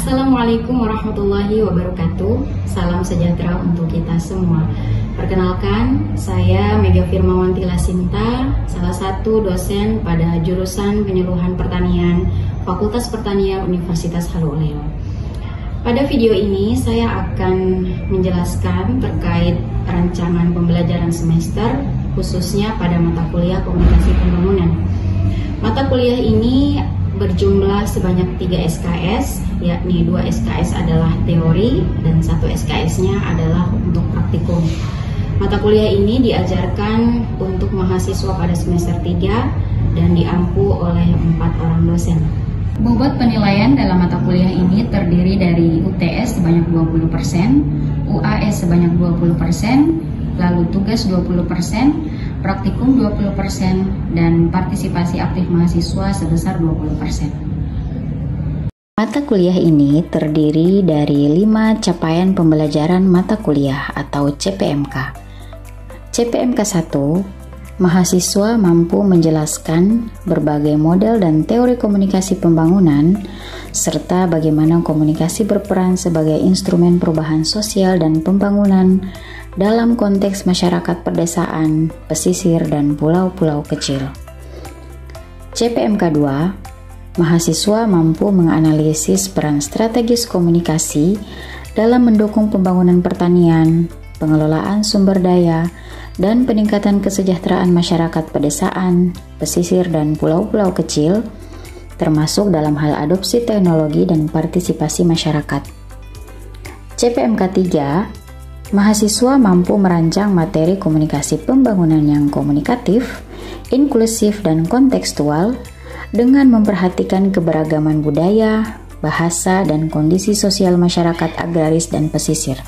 Assalamualaikum warahmatullahi wabarakatuh. Salam sejahtera untuk kita semua. Perkenalkan, saya Mega Firmawanti Lasinta, salah satu dosen pada jurusan Penyuluhan Pertanian Fakultas Pertanian Universitas Haluoleo. Pada video ini saya akan menjelaskan terkait rancangan pembelajaran semester, khususnya pada mata kuliah Komunikasi Pembangunan. Mata kuliah ini berjumlah sebanyak 3 SKS, yakni 2 SKS adalah teori dan 1 SKS-nya adalah untuk praktikum. Mata kuliah ini diajarkan untuk mahasiswa pada semester 3 dan diampu oleh 4 orang dosen. Bobot penilaian dalam mata kuliah ini terdiri dari UTS sebanyak 20%, UAS sebanyak 20%, lalu tugas 20%, praktikum 20%, dan partisipasi aktif mahasiswa sebesar 20%. Mata kuliah ini terdiri dari 5 capaian pembelajaran mata kuliah atau CPMK. CPMK 1, mahasiswa mampu menjelaskan berbagai model dan teori komunikasi pembangunan, serta bagaimana komunikasi berperan sebagai instrumen perubahan sosial dan pembangunan dalam konteks masyarakat pedesaan, pesisir, dan pulau-pulau kecil. CPMK 2, mahasiswa mampu menganalisis peran strategis komunikasi dalam mendukung pembangunan pertanian, pengelolaan sumber daya, dan peningkatan kesejahteraan masyarakat pedesaan, pesisir, dan pulau-pulau kecil, termasuk dalam hal adopsi teknologi dan partisipasi masyarakat. CPMK 3, mahasiswa mampu merancang materi komunikasi pembangunan yang komunikatif, inklusif, dan kontekstual dengan memperhatikan keberagaman budaya, bahasa, dan kondisi sosial masyarakat agraris dan pesisir.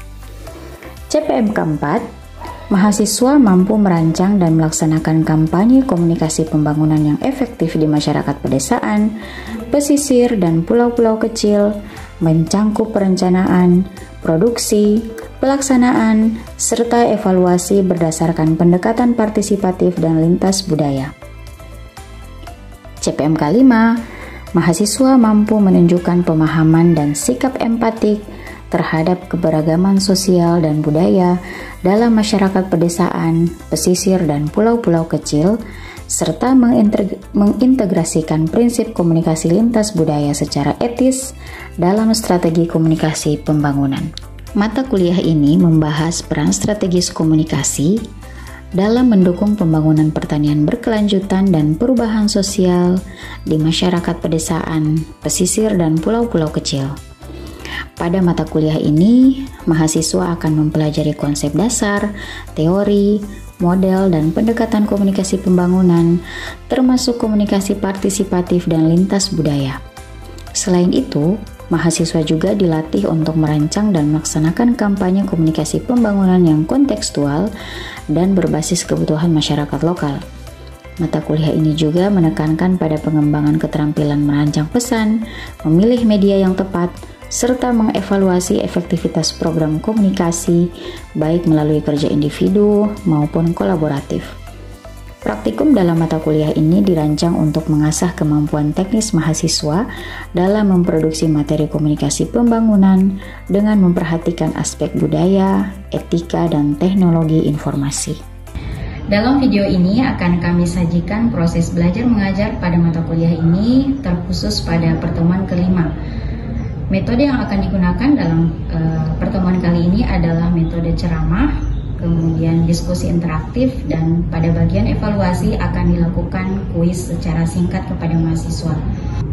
CPMK 4, mahasiswa mampu merancang dan melaksanakan kampanye komunikasi pembangunan yang efektif di masyarakat pedesaan, pesisir, dan pulau-pulau kecil, mencangkup perencanaan, produksi, pelaksanaan, serta evaluasi berdasarkan pendekatan partisipatif dan lintas budaya. CPMK 5, mahasiswa mampu menunjukkan pemahaman dan sikap empatik terhadap keberagaman sosial dan budaya dalam masyarakat pedesaan, pesisir, dan pulau-pulau kecil, serta mengintegrasikan prinsip komunikasi lintas budaya secara etis dalam strategi komunikasi pembangunan. Mata kuliah ini membahas peran strategis komunikasi dalam mendukung pembangunan pertanian berkelanjutan dan perubahan sosial di masyarakat pedesaan, pesisir, dan pulau-pulau kecil. Pada mata kuliah ini, mahasiswa akan mempelajari konsep dasar, teori, model, dan pendekatan komunikasi pembangunan, termasuk komunikasi partisipatif dan lintas budaya. Selain itu, mahasiswa juga dilatih untuk merancang dan melaksanakan kampanye komunikasi pembangunan yang kontekstual dan berbasis kebutuhan masyarakat lokal. Mata kuliah ini juga menekankan pada pengembangan keterampilan merancang pesan, memilih media yang tepat, serta mengevaluasi efektivitas program komunikasi, baik melalui kerja individu maupun kolaboratif. Praktikum dalam mata kuliah ini dirancang untuk mengasah kemampuan teknis mahasiswa dalam memproduksi materi komunikasi pembangunan dengan memperhatikan aspek budaya, etika, dan teknologi informasi. Dalam video ini akan kami sajikan proses belajar mengajar pada mata kuliah ini terkhusus pada pertemuan kelima. Metode yang akan digunakan dalam pertemuan kali ini adalah metode ceramah, kemudian diskusi interaktif, dan pada bagian evaluasi akan dilakukan kuis secara singkat kepada mahasiswa.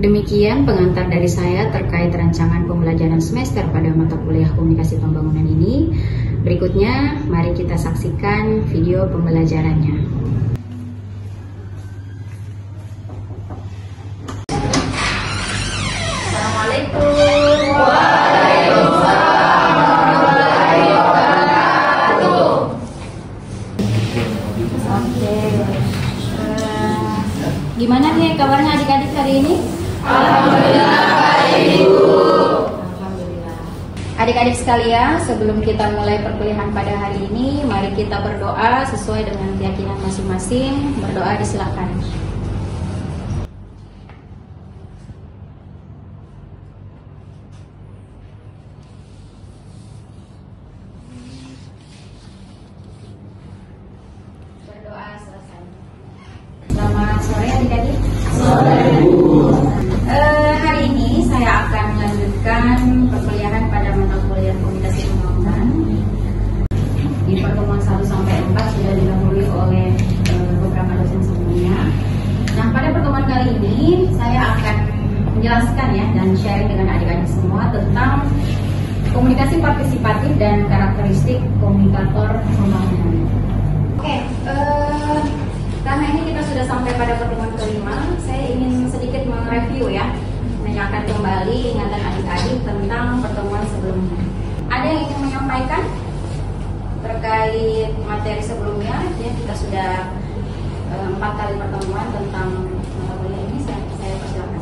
Demikian pengantar dari saya terkait rancangan pembelajaran semester pada mata kuliah Komunikasi Pembangunan ini. Berikutnya, mari kita saksikan video pembelajarannya. Assalamualaikum. Gimana nih kabarnya adik-adik hari ini? Alhamdulillah baik, Ibu. Alhamdulillah. Adik-adik sekalian, sebelum kita mulai perkuliahan pada hari ini, mari kita berdoa sesuai dengan keyakinan masing-masing. Berdoa disilakan. sharing dengan adik-adik semua tentang komunikasi partisipatif dan karakteristik komunikator pembangunan. Oke, karena ini kita sudah sampai pada pertemuan kelima, saya ingin sedikit mereview ya, mengingatkan kembali ingatan adik-adik tentang pertemuan sebelumnya. Ada yang ingin menyampaikan terkait materi sebelumnya? Ya, kita sudah 4 kali pertemuan tentang mata kuliah ini. Saya persilakan.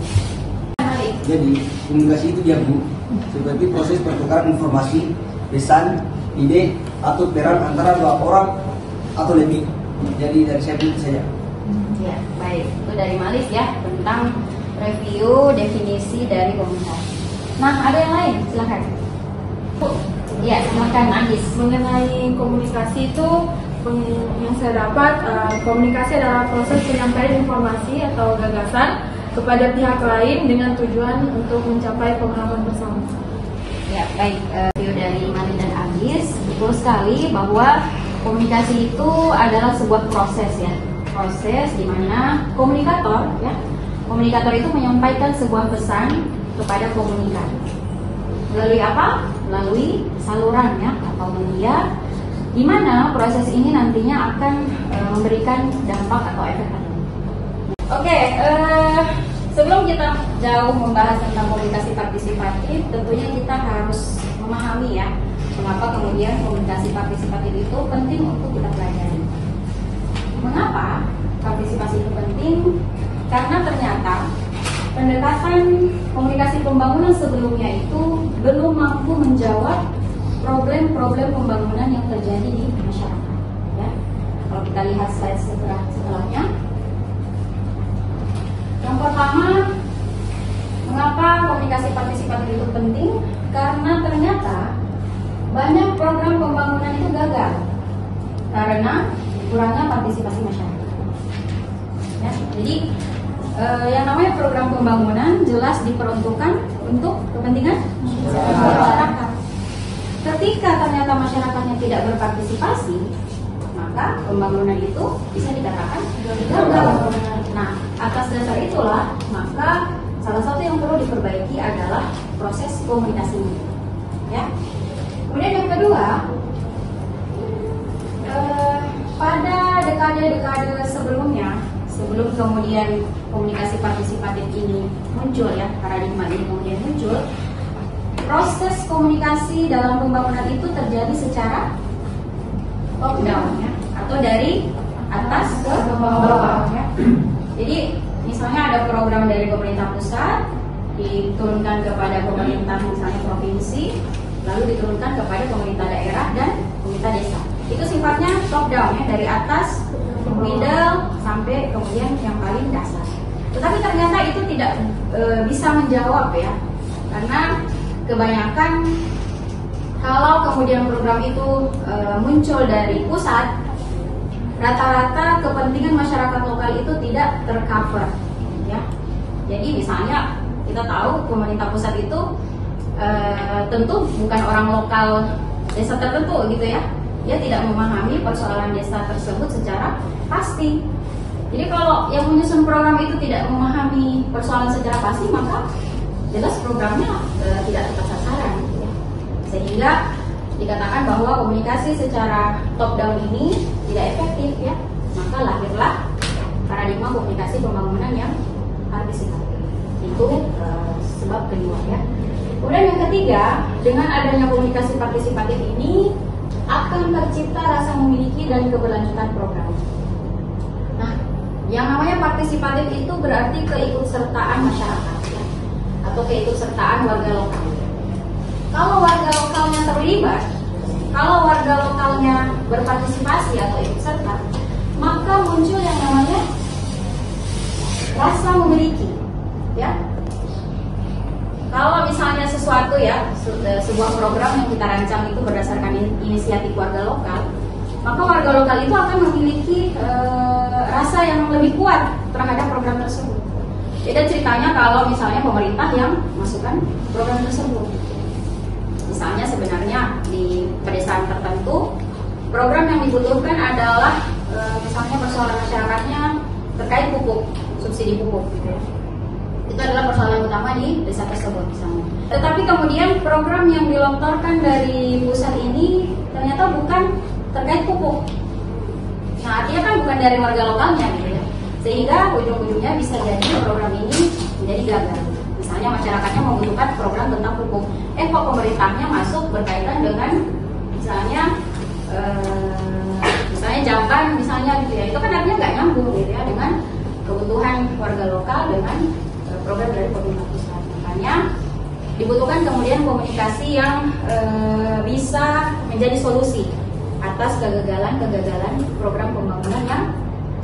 Jadi komunikasi itu dia Bu, seperti proses pertukaran informasi, pesan, ide atau peran antara dua orang atau lebih. Jadi dari saya itu saja. Ya, baik. Itu dari Malis ya, tentang review definisi dari komunikasi. Nah, ada yang lain? Silakan. Ya, silakan Agis. Mengenai komunikasi itu yang saya dapat, komunikasi adalah proses penyampaian informasi atau gagasan kepada pihak lain dengan tujuan untuk mencapai pemahaman bersama. Ya, baik. Review dari Malis dan Agis, betul sekali bahwa komunikasi itu adalah sebuah proses ya, proses di mana komunikator itu menyampaikan sebuah pesan kepada komunikan. Melalui apa? Melalui saluran ya atau media, di mana proses ini nantinya akan memberikan dampak atau efek. Oke, sebelum kita jauh membahas tentang komunikasi partisipatif, tentunya kita harus memahami ya, mengapa kemudian komunikasi partisipatif itu penting untuk kita pelajari. Mengapa partisipasi itu penting? Karena ternyata pendekatan komunikasi pembangunan sebelumnya itu belum mampu menjawab problem-problem pembangunan yang terjadi di masyarakat. Ya. Kalau kita lihat slide setelahnya, yang pertama, mengapa komunikasi partisipatif itu penting? Karena ternyata banyak program pembangunan itu gagal karena kurangnya partisipasi masyarakat. Ya, jadi yang namanya program pembangunan jelas diperuntukkan untuk kepentingan masyarakat. Ketika ternyata masyarakatnya tidak berpartisipasi, maka pembangunan itu bisa dikatakan gagal. Nah, atas dasar itulah, maka salah satu yang perlu diperbaiki adalah proses komunikasinya. Ya. Kemudian yang kedua, pada dekade-dekade sebelumnya, sebelum kemudian komunikasi partisipatif ini muncul ya, paradigma ini kemudian muncul, proses komunikasi dalam pembangunan itu terjadi secara top down ya, atau dari atas ke bawah ya. Jadi misalnya ada program dari pemerintah pusat diturunkan kepada pemerintah misalnya provinsi, lalu diturunkan kepada pemerintah daerah dan pemerintah desa. Itu sifatnya top down ya, dari atas middle sampai kemudian yang paling dasar. Tetapi ternyata itu tidak bisa menjawab ya, karena kebanyakan kalau kemudian program itu muncul dari pusat, rata-rata kepentingan masyarakat lokal itu tidak tercover ya. Jadi misalnya kita tahu pemerintah pusat itu tentu bukan orang lokal desa tertentu gitu ya, dia tidak memahami persoalan desa tersebut secara pasti. Jadi kalau yang menyusun program itu tidak memahami persoalan secara pasti, maka jelas programnya tidak tepat sasaran ya. Sehingga dikatakan bahwa komunikasi secara top down ini tidak efektif ya. Maka lahirlah paradigma komunikasi pembangunan yang partisipatif. Itu sebab kedua ya. Kemudian yang ketiga, dengan adanya komunikasi partisipatif ini akan tercipta rasa memiliki dan keberlanjutan program. Nah, yang namanya partisipatif itu berarti keikutsertaan masyarakat ya, atau keikutsertaan warga lokal. Kalau warga lokalnya terlibat, kalau warga lokalnya berpartisipasi atau ikut serta, maka muncul yang namanya rasa memiliki ya. Kalau misalnya sesuatu ya, sebuah program yang kita rancang itu berdasarkan inisiatif warga lokal, maka warga lokal itu akan memiliki rasa yang lebih kuat terhadap program tersebut. Beda ceritanya kalau misalnya pemerintah yang masukkan program tersebut. Misalnya sebenarnya di pedesaan tertentu, program yang dibutuhkan adalah misalnya persoalan masyarakatnya terkait pupuk, subsidi pupuk gitu ya. Itu adalah persoalan utama di desa tersebut misalnya. Tetapi kemudian program yang dilontarkan dari pusat ini ternyata bukan terkait pupuk. Nah, artinya kan bukan dari warga lokalnya gitu ya. Sehingga ujung-ujungnya bisa jadi program ini menjadi gagal. Misalnya masyarakatnya membutuhkan program tentang pupuk. Kok pemerintahnya masuk berkaitan dengan misalnya jamban misalnya gitu ya. Itu kan artinya nggak nyambung gitu ya dengan kebutuhan warga lokal dengan program dari pemerintah pusat. Makanya dibutuhkan kemudian komunikasi yang bisa menjadi solusi atas kegagalan-kegagalan program pembangunan yang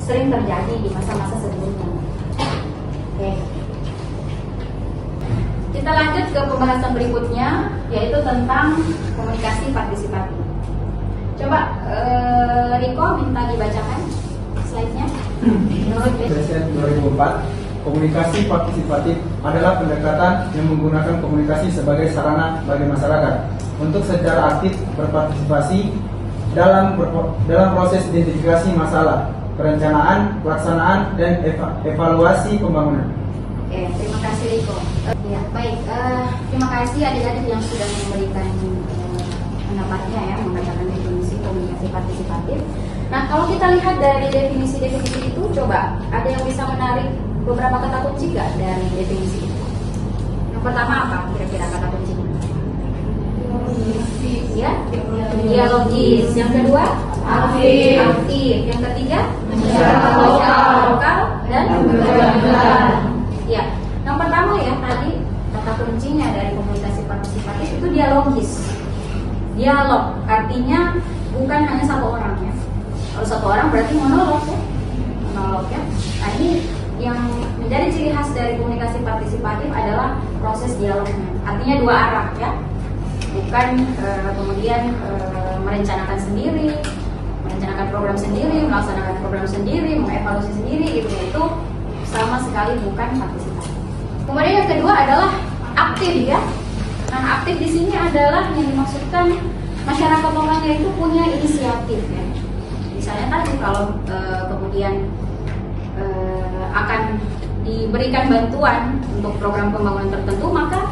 sering terjadi di masa-masa sebelumnya. Oke. Kita lanjut ke pembahasan berikutnya, yaitu tentang komunikasi partisipatif. Coba Riko minta dibacakan slide-nya. Menurut Presiden 2004, komunikasi partisipatif adalah pendekatan yang menggunakan komunikasi sebagai sarana bagi masyarakat untuk secara aktif berpartisipasi dalam proses identifikasi masalah, perencanaan, pelaksanaan, dan evaluasi pembangunan. Oke, terima kasih Riko. Ya, baik. Terima kasih adik-adik yang sudah memberikan pendapatnya ya, mengatakan definisi komunikasi partisipatif. Nah, kalau kita lihat dari definisi-definisi itu, coba ada yang bisa menarik beberapa kata kunci nggak dari definisi itu? Yang pertama apa kira-kira kata kuncinya? Ya, dialogis. Yang kedua, aktif. Yang ketiga, masyarakat lokal dan berkelanjutan. Ya, yang pertama ya tadi kata kuncinya dari komunikasi partisipatif itu dialogis. Dialog artinya bukan hanya satu orang ya. Kalau satu orang berarti monolog ya. Nah, ini yang menjadi ciri khas dari komunikasi partisipatif adalah proses dialognya. Artinya dua arah ya. Bukan kemudian merencanakan sendiri, merencanakan program sendiri, melaksanakan program sendiri, mengevaluasi sendiri gitu. Itu sama sekali bukan partisipatif. Kemudian yang kedua adalah aktif ya. Nah, aktif di sini adalah yang dimaksudkan masyarakat lokalnya itu punya inisiatif ya. Misalnya tadi kalau kemudian akan diberikan bantuan untuk program pembangunan tertentu, maka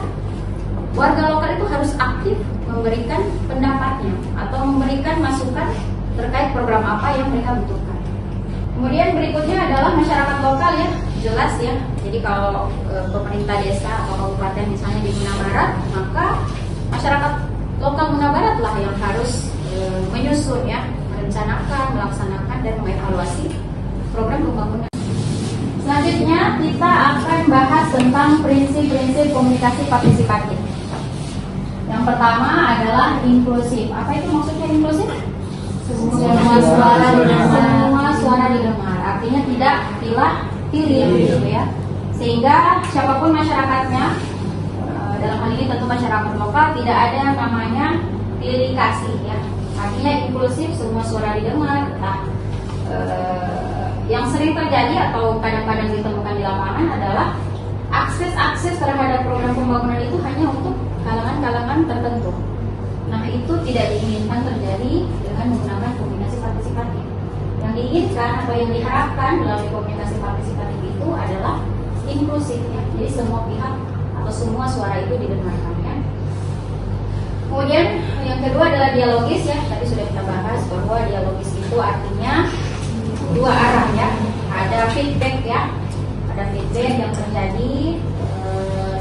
warga lokal itu harus aktif memberikan pendapatnya atau memberikan masukan terkait program apa yang mereka butuhkan. Kemudian berikutnya adalah masyarakat lokal ya, jelas ya. Jadi kalau pemerintah desa atau kabupaten misalnya di Muna Barat, maka masyarakat lokal Muna Barat lah yang harus menyusun ya, merencanakan, melaksanakan dan mengevaluasi program pembangunan. Selanjutnya kita akan bahas tentang prinsip-prinsip komunikasi partisipatif. Yang pertama adalah inklusif. Apa itu maksudnya inklusif? Semua suara didengar. Artinya tidak pilih gitu ya. Sehingga siapapun masyarakatnya, dalam hal ini tentu masyarakat lokal, tidak ada namanya pilih kasih ya. Artinya inklusif, semua suara didengar. Nah, yang sering terjadi atau kadang-kadang ditemukan di lapangan adalah akses terhadap program pembangunan itu hanya untuk kalangan-kalangan tertentu. Nah, itu tidak diinginkan terjadi dengan menggunakan komunikasi partisipatif. Yang diinginkan atau yang diharapkan melalui komunikasi partisipatif itu adalah inklusif ya. Jadi semua pihak atau semua suara itu didengarkan ya. Kemudian yang kedua adalah dialogis ya. Tadi sudah kita bahas bahwa dialogis itu artinya dua arah ya. Ada feedback ya. Ada feedback yang terjadi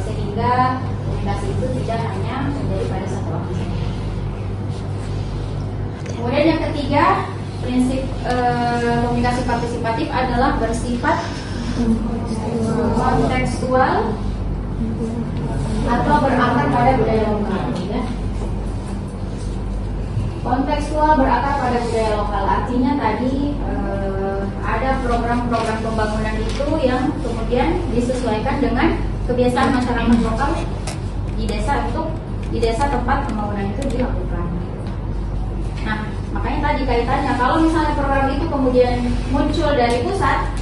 sehingga komunikasi itu tidak hanya menjadi pada satu orang. Kemudian yang ketiga, prinsip komunikasi partisipatif adalah bersifat kontekstual atau berakar pada budaya lokal. Ya. Kontekstual berakar pada budaya lokal artinya tadi ada program-program pembangunan itu yang kemudian disesuaikan dengan kebiasaan masyarakat lokal di desa tempat pembangunan itu dilakukan. Nah, makanya tadi kaitannya kalau misalnya program itu kemudian muncul dari pusat,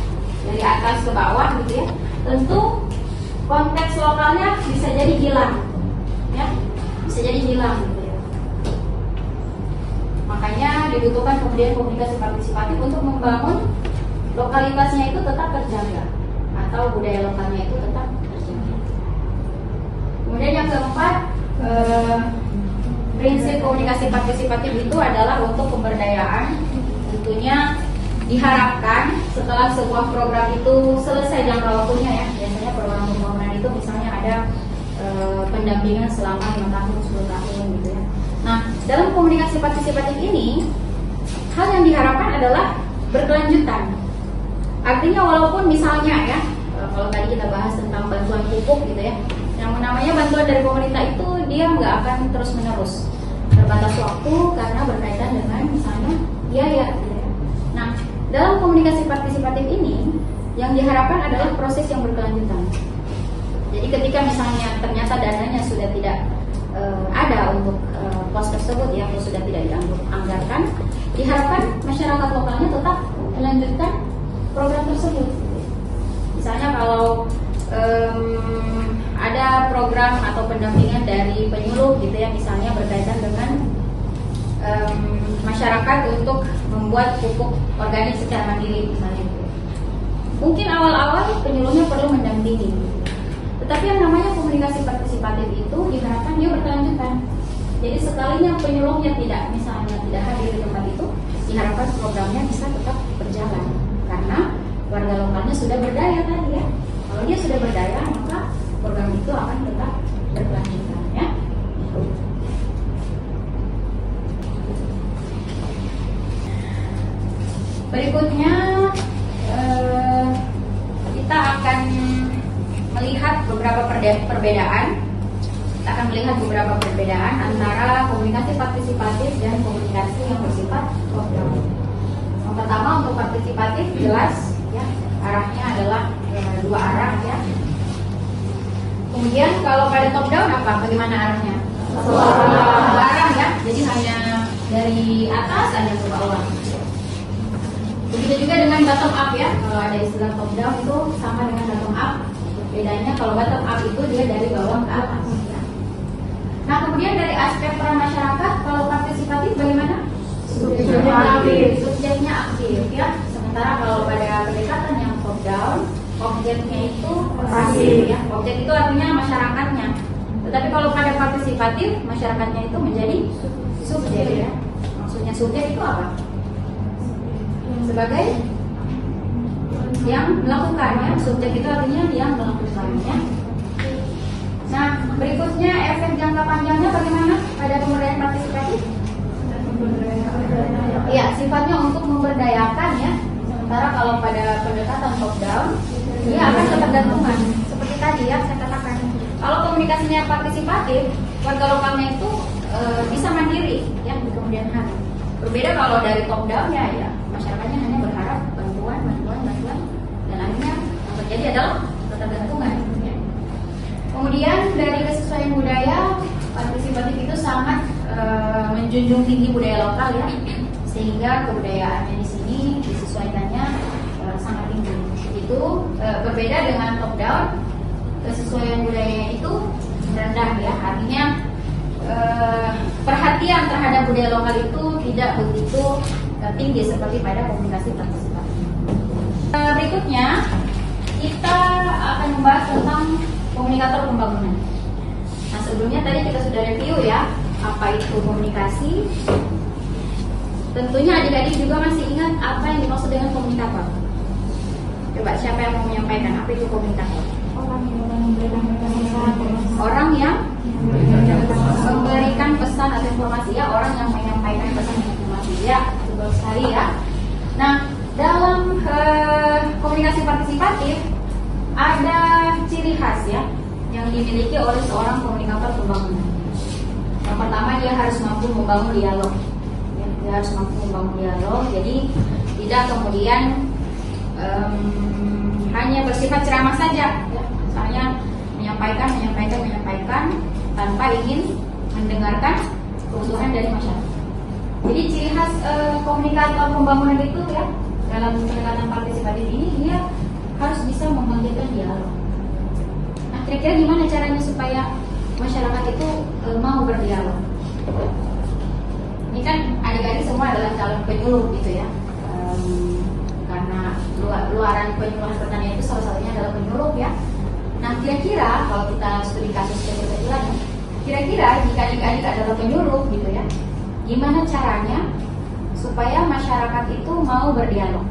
dari atas ke bawah gitu ya, tentu konteks lokalnya bisa jadi hilang, ya, bisa jadi hilang gitu ya. Makanya dibutuhkan kemudian komunikasi partisipatif untuk membangun lokalitasnya itu tetap terjaga atau atau budaya lokalnya itu tetap terjaga. Kemudian yang keempat, prinsip komunikasi partisipatif itu adalah untuk pemberdayaan. Tentunya diharapkan setelah sebuah program itu selesai jangka waktunya ya, biasanya program pembangunan itu misalnya ada pendampingan selama 5 tahun, 10 tahun gitu ya. Nah, dalam komunikasi partisipatif ini, hal yang diharapkan adalah berkelanjutan. Artinya walaupun misalnya ya, kalau tadi kita bahas tentang bantuan pupuk gitu ya, yang namanya bantuan dari pemerintah itu dia nggak akan terus menerus, terbatas waktu karena berkaitan dengan misalnya biaya gitu ya. Nah, dalam komunikasi partisipatif ini yang diharapkan adalah proses yang berkelanjutan. Jadi ketika misalnya ternyata dananya sudah tidak ada untuk pos tersebut ya, atau sudah tidak dianggarkan, diharapkan masyarakat lokalnya tetap melanjutkan program tersebut. Misalnya kalau ada program atau pendampingan dari penyuluh gitu ya, misalnya berkaitan dengan masyarakat untuk membuat pupuk organik secara mandiri misalnya gitu. Mungkin awal-awal penyuluhnya perlu mendampingi, tetapi yang namanya komunikasi partisipatif itu diharapkan dia berkelanjutan. Jadi sekalinya penyuluhnya misalnya tidak hadir di tempat itu, diharapkan programnya bisa tetap berjalan karena warga lokalnya sudah berdaya tadi ya. Kalau dia sudah berdaya, maka program itu akan tetap berkelanjutan ya. Berikutnya kita akan melihat beberapa perbedaan. Kita akan melihat beberapa perbedaan antara komunikasi partisipatif dan komunikasi yang bersifat top down. Yang pertama, untuk partisipatif jelas ya, arahnya adalah dua arah ya. Kemudian kalau pada top down apa? Bagaimana arahnya? Dua arah ya. Jadi hanya dari atas hanya ke bawah. Begitu juga dengan bottom up ya. Kalau ada istilah top down itu sama dengan bottom up. Bedanya kalau bottom up itu dia dari bawah ke atas. Ya. Nah, kemudian dari aspek peran masyarakat, kalau partisipatif bagaimana? Subjeknya aktif ya. Sementara kalau pada pendekatan yang top down, objeknya itu pasif ya. Objek itu artinya masyarakatnya. Tetapi kalau pada partisipatif, masyarakatnya itu menjadi subjek ya. Maksudnya subjek itu apa? Sebagai yang melakukannya. Subjek itu artinya yang melakukannya. Nah, berikutnya efek jangka panjangnya bagaimana pada pemberdayaan partisipatif? Iya, sifatnya untuk memberdayakan ya. Sementara kalau pada pendekatan top down, dia akan ketergantungan. Seperti tadi ya saya katakan, kalau komunikasinya partisipatif, warga lokalnya itu bisa mandiri ya di kemudian hari. Berbeda kalau dari top down ya, masyarakatnya hanya berharap bantuan, dan akhirnya yang terjadi adalah ketergantungan. Ya. Kemudian dari kesesuaian budaya, partisipatif itu sangat menjunjung tinggi budaya lokal ya, sehingga kebudayaannya di sini disesuaikannya sangat tinggi. Itu berbeda dengan top down, kesesuaian budayanya itu rendah ya, artinya perhatian terhadap budaya lokal itu tidak begitu tinggi seperti pada komunikasi partisipatif. Berikutnya kita akan membahas tentang komunikator pembangunan. Nah, sebelumnya tadi kita sudah review ya, apa itu komunikasi. Tentunya adik-adik juga masih ingat apa yang dimaksud dengan komunikator. Coba siapa yang mau menyampaikan apa itu komunikator? Orang yang memberikan pesan atau informasi ya, orang yang menyampaikan pesan dan informasi ya, betul sekali ya. Nah, dalam komunikasi partisipatif ada ciri khas ya yang dimiliki oleh seorang komunikator pembangunan. Yang pertama, dia harus mampu membangun dialog. Ya, dia harus mampu membangun dialog. Jadi tidak kemudian hanya bersifat ceramah saja. Ya. Misalnya menyampaikan tanpa ingin mendengarkan kebutuhan dari masyarakat. Jadi ciri khas komunikator pembangunan itu ya dalam pendekatan partisipatif ini, dia harus bisa membangkitkan dialog. Nah, kira-kira gimana caranya supaya masyarakat itu mau berdialog? Ini kan adik-adik semua adalah calon penyuluh gitu ya, karena luaran penyuluhan pertanian itu salah satunya adalah penyuluh ya. Nah, kira-kira kalau kita studi kasus kecil-kecilan, kira-kira jika adik-adik adalah penyuluh gitu ya, gimana caranya supaya masyarakat itu mau berdialog?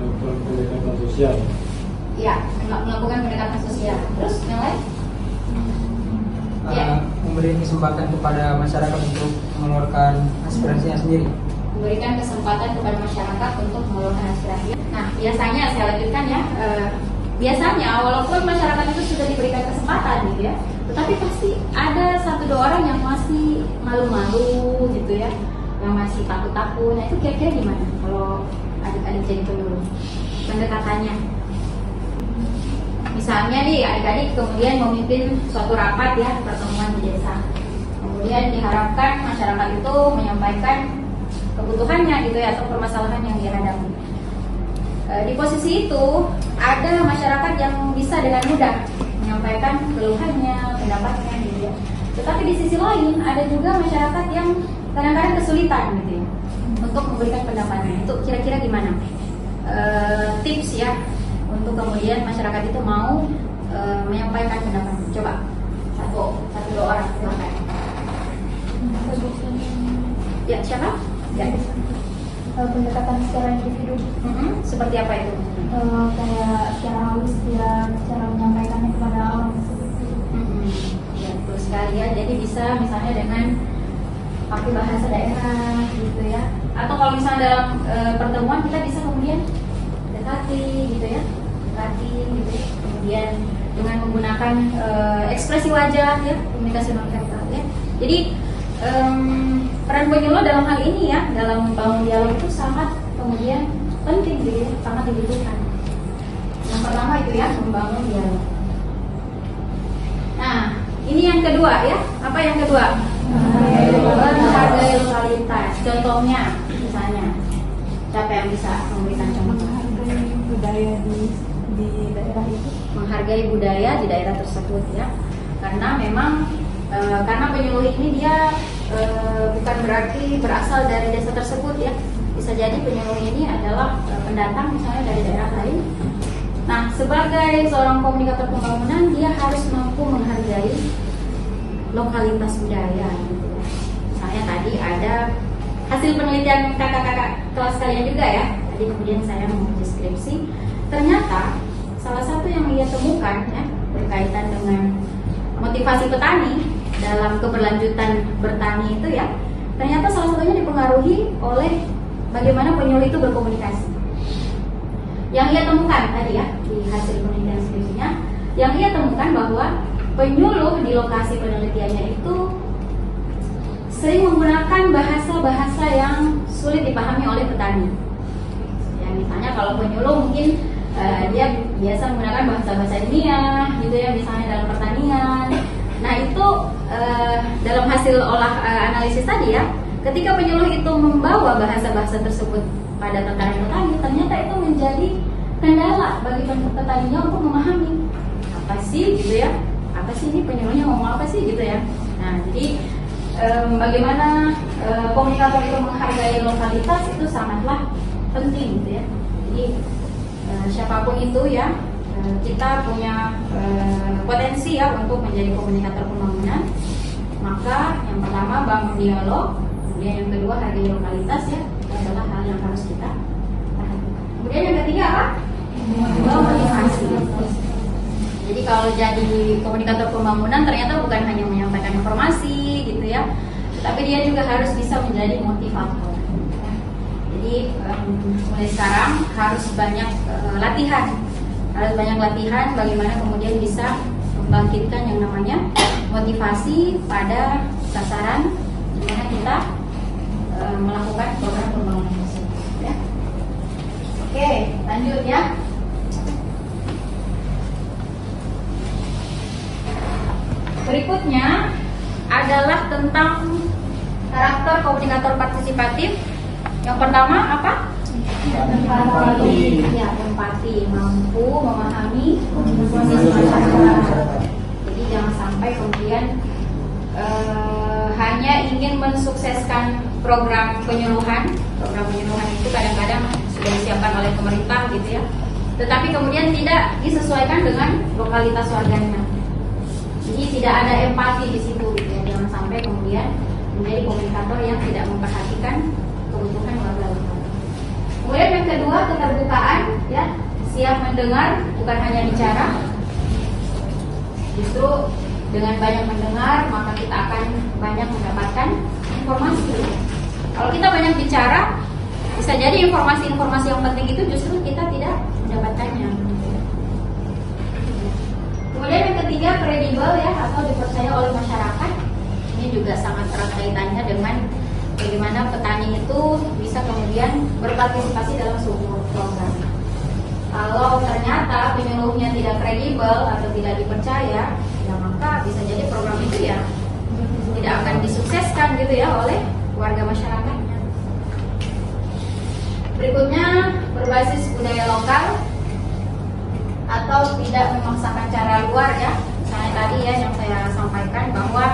Melakukan pendekatan sosial. Ya, melakukan pendekatan sosial. Terus yang lain? Memberi kesempatan kepada masyarakat untuk mengeluarkan aspirasinya sendiri. Memberikan kesempatan kepada masyarakat untuk mengeluarkan aspirasi. Nah, biasanya saya lanjutkan ya. Biasanya walaupun masyarakat itu sudah diberikan kesempatan gitu ya, tetapi pasti ada 1-2 orang yang masih malu-malu gitu ya, yang masih takut-takut. Nah, itu kira-kira gimana kalau adik-adik jadi penyuluh? Pendekatannya. Misalnya nih adik-adik kemudian memimpin suatu rapat ya, pertemuan di desa. Kemudian diharapkan masyarakat itu menyampaikan kebutuhannya gitu ya, atau permasalahan yang dihadapi. Di posisi itu ada masyarakat yang bisa dengan mudah menyampaikan keluhannya, pendapatnya gitu ya. Tetapi di sisi lain ada juga masyarakat yang kadang-kadang kesulitan gitu ya untuk memberikan pendapatnya. Itu kira-kira gimana? Tips ya untuk kemudian masyarakat itu mau menyampaikan pendapatnya. Coba 1-2 orang silakan. Ya, siapa? Ya. Pendekatan secara individu. Seperti apa itu? Kayak secara halus dia cara menyampaikannya kepada orang tersebut. Ya, betul sekali ya. Jadi bisa misalnya dengan pakai bahasa daerah gitu ya. Atau kalau misalnya dalam pertemuan kita bisa kemudian dekati gitu ya, dekati gitu ya. Kemudian dengan menggunakan ekspresi wajah ya, komunikasi nonverbal ya. Jadi peran penyuluh dalam hal ini ya, dalam membangun dialog itu sangat kemudian penting gitu ya, sangat dibutuhkan. Yang pertama itu ya, membangun dialog. Nah, ini yang kedua ya. Apa yang kedua? Menghargai lokalitas. Contohnya misalnya, siapa yang bisa memberikan contoh? Menghargai budaya di daerah itu. Menghargai budaya di daerah tersebut ya. Karena memang karena penyuluh ini dia bukan berarti berasal dari desa tersebut ya. Bisa jadi penyuluh ini adalah pendatang misalnya dari daerah lain. Nah, sebagai seorang komunikator pembangunan dia harus mampu menghargai lokalitas budaya gitu ya. Misalnya tadi ada hasil penelitian kakak-kakak kelas kalian juga ya. Tadi kemudian saya menguji skripsi. Ternyata salah satu yang ia temukan ya berkaitan dengan motivasi petani dalam keberlanjutan bertani itu ya, ternyata salah satunya dipengaruhi oleh bagaimana penyuluh itu berkomunikasi. Yang ia temukan tadi ya di hasil penelitian skripsinya, yang ia temukan bahwa penyuluh di lokasi penelitiannya itu sering menggunakan bahasa-bahasa yang sulit dipahami oleh petani. Ya, misalnya kalau penyuluh mungkin dia biasa menggunakan bahasa-bahasa ilmiah gitu ya, misalnya dalam pertanian. Nah itu dalam hasil analisis tadi ya, ketika penyuluh itu membawa bahasa-bahasa tersebut pada tataran petani, ternyata itu menjadi kendala bagi petaninya untuk memahami apa sih gitu ya, apa sih ini penyuluhnya ngomong apa sih gitu ya. Nah jadi bagaimana komunikator itu menghargai lokalitas itu sangatlah penting gitu ya. Jadi siapapun itu ya, kita punya potensi ya untuk menjadi komunikator pembangunan. Maka yang pertama bangun dialog, kemudian yang kedua hargai lokalitas ya, itu adalah hal yang harus kita perhatikan. Kemudian yang ketiga apa? Motivasi. Jadi kalau jadi komunikator pembangunan ternyata bukan hanya menyampaikan informasi gitu ya, tapi dia juga harus bisa menjadi motivator. Ya. Jadi mulai sekarang harus banyak latihan. Harus banyak latihan bagaimana kemudian bisa membangkitkan yang namanya motivasi pada sasaran di mana kita melakukan program pembangunan tersebut ya. Oke, lanjut ya. Berikutnya adalah tentang karakter komunikator partisipatif. Yang pertama apa? Empati. Ya, empati, mampu memahami kondisi masyarakat. Jadi jangan sampai kemudian hanya ingin mensukseskan program penyuluhan itu kadang-kadang sudah disiapkan oleh pemerintah gitu ya, tetapi kemudian tidak disesuaikan dengan lokalitas warganya. Jadi tidak ada empati di situ gitu ya. Jangan sampai kemudian menjadi komunikator yang tidak memperhatikan kebutuhan warga lokal. Kemudian yang kedua, keterbukaan ya, siap mendengar bukan hanya bicara. Justru dengan banyak mendengar maka kita akan banyak mendapatkan informasi. Kalau kita banyak bicara, bisa jadi informasi-informasi yang penting itu justru kita tidak mendapatkannya. Kemudian yang ketiga, kredibel ya, atau dipercaya oleh masyarakat. Ini juga sangat erat kaitannya dengan bagaimana petani itu bisa kemudian berpartisipasi dalam sebuah program. Kalau ternyata penyuluhnya tidak kredibel atau tidak dipercaya, ya maka bisa jadi program itu ya tidak akan disukseskan gitu ya oleh warga masyarakatnya. Berikutnya, berbasis budaya lokal atau tidak memaksakan cara luar ya. Misalnya tadi ya yang saya sampaikan bahwa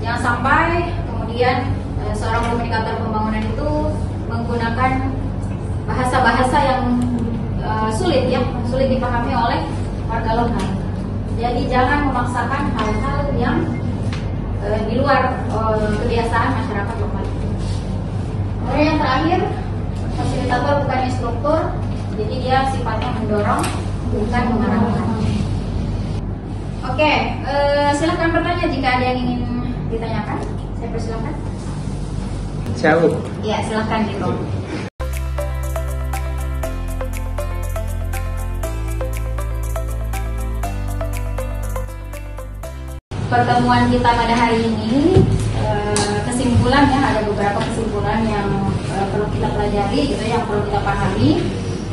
jangan sampai kemudian seorang komunikator pembangunan itu menggunakan bahasa-bahasa yang sulit dipahami oleh warga lokal. Jadi jangan memaksakan hal-hal yang di luar kebiasaan masyarakat lokal. Kemudian yang terakhir, fasilitator bukan instruktur, jadi dia sifatnya mendorong bukan mengarahkan. Oke, silakan bertanya jika ada yang ingin ditanyakan. Saya persilakan. Jauh. Ya, silakan Dito. Pertemuan kita pada hari ini, kesimpulan ya, ada beberapa kesimpulan yang perlu kita pelajari gitu, yang perlu kita pahami.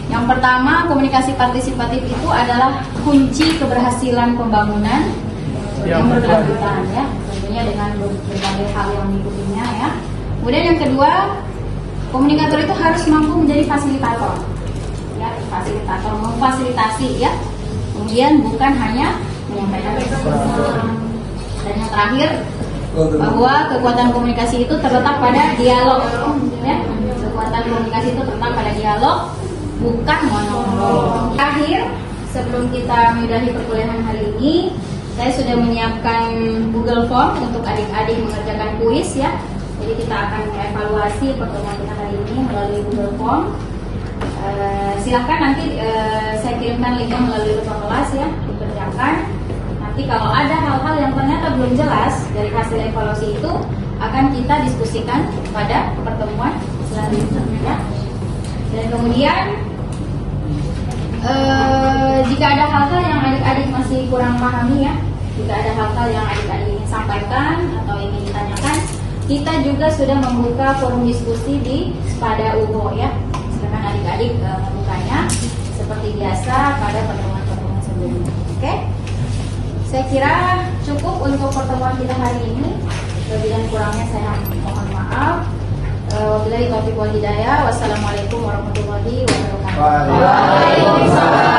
Yang pertama, komunikasi partisipatif itu adalah kunci keberhasilan pembangunan yang berkelanjutan ya, tentunya dengan berbagai hal yang diikutinya ya. Kemudian yang kedua, komunikator itu harus mampu menjadi fasilitator ya, memfasilitasi ya. Kemudian bukan hanya menyampaikan pesan. Dan yang terakhir, bahwa kekuatan komunikasi itu terletak pada dialog ya. Kekuatan komunikasi itu terletak pada dialog, bukan monolog. Terakhir, sebelum kita menyudahi perkuliahan hari ini, saya sudah menyiapkan Google Form untuk adik-adik mengerjakan kuis ya. Jadi kita akan mengevaluasi pertemuan kita hari ini melalui Google Form. Silakan nanti saya kirimkan linknya melalui ruang kelas ya, dikerjakan. Nanti kalau ada hal-hal yang ternyata belum jelas dari hasil evaluasi itu, akan kita diskusikan pada pertemuan selanjutnya. Dan kemudian jika ada hal-hal yang adik-adik masih kurang pahami ya, jika ada hal-hal yang adik-adik ingin sampaikan atau ingin ditanyakan, kita juga sudah membuka forum diskusi di Spada UHO ya. Silakan adik-adik membukanya seperti biasa pada pertemuan-pertemuan sebelumnya. Oke? Saya kira cukup untuk pertemuan kita hari ini. Lebih dan kurangnya saya mohon maaf. Wabillahi taufiq wal hidayah. Wassalamualaikum warahmatullahi wabarakatuh. Waalaikumsalam.